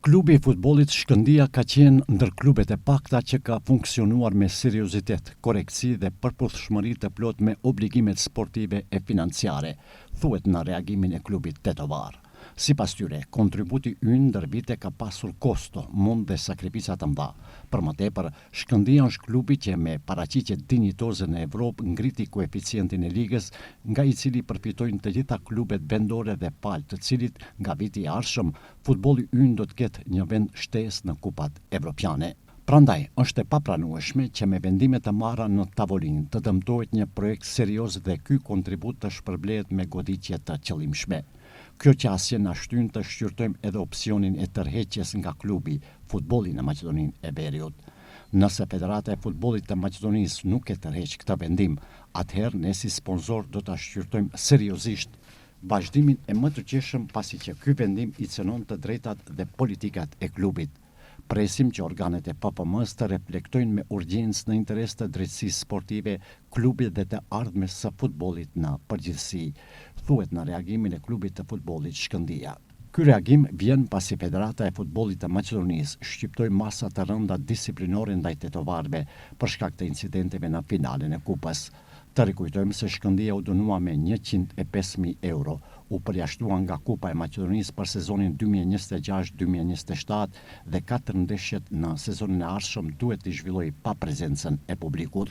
Klubi i futbollit Shkëndija ka qenë ndër klubet e pakta që ka funksionuar me seriozitet, korektësi dhe përputhshmëri të plot me obligimet sportive e financiare, thuhet në reagimin e klubit tetovar. Sipas tyre, kontributi ynë ndër vite ka pasur kosto, mund dhe sakrifica të mëdha. Për më tepër, Shkëndija është klubi që me paraqitje dinjitoze në Evropë ngriti koeficientin e ligës, nga i cili përfitojnë të gjitha klubet vendore dhe palë, të cilit nga viti i ardhshëm futbolli ynë do të ketë një vend shtesë në kupat evropiane. Prandaj, është e papranueshme që me vendime të marra në tavolinë të dëmtohet një projekt serioz dhe ky kontribut të shpërblehet me goditje të qëllimshme. Kjo qasje na shtyn të shqyrtojmë edhe opsionin e tërheqjes nga klubi futbolli në Maqedoninë e Veriut. Nëse Federata e Futbollit të Maqedonisë nuk e tërheq këtë vendim, atëherë ne si sponsor do ta shqyrtojmë seriozisht vazhdimin e më të qeshëm pasi që ky vendim i cënon të drejtat dhe politikat e klubit. Presim që organet e PPM-s të reflektojnë me urgjencë në interes të drejtësisë sportive, klubit dhe të ardhmes së futbollit në përgjithësi, thuhet në reagimin e klubit të futbollit Shkëndija. Ky reagim vjen pasi Federata e Futbollit të Maqedonisë shqiptoi masa të rënda disiplinore ndaj tetovarëve për shkak të incidenteve në finalen e kupës. Të rikujtojmë se Shkëndija u dënua me 105.000 euro, u përjashtua nga Kupa e Maqedonisë për sezonin 2026-2027 dhe 4 ndeshjet në sezonin e ardhshëm duhet të zhvillojë pa prezencën e publikut.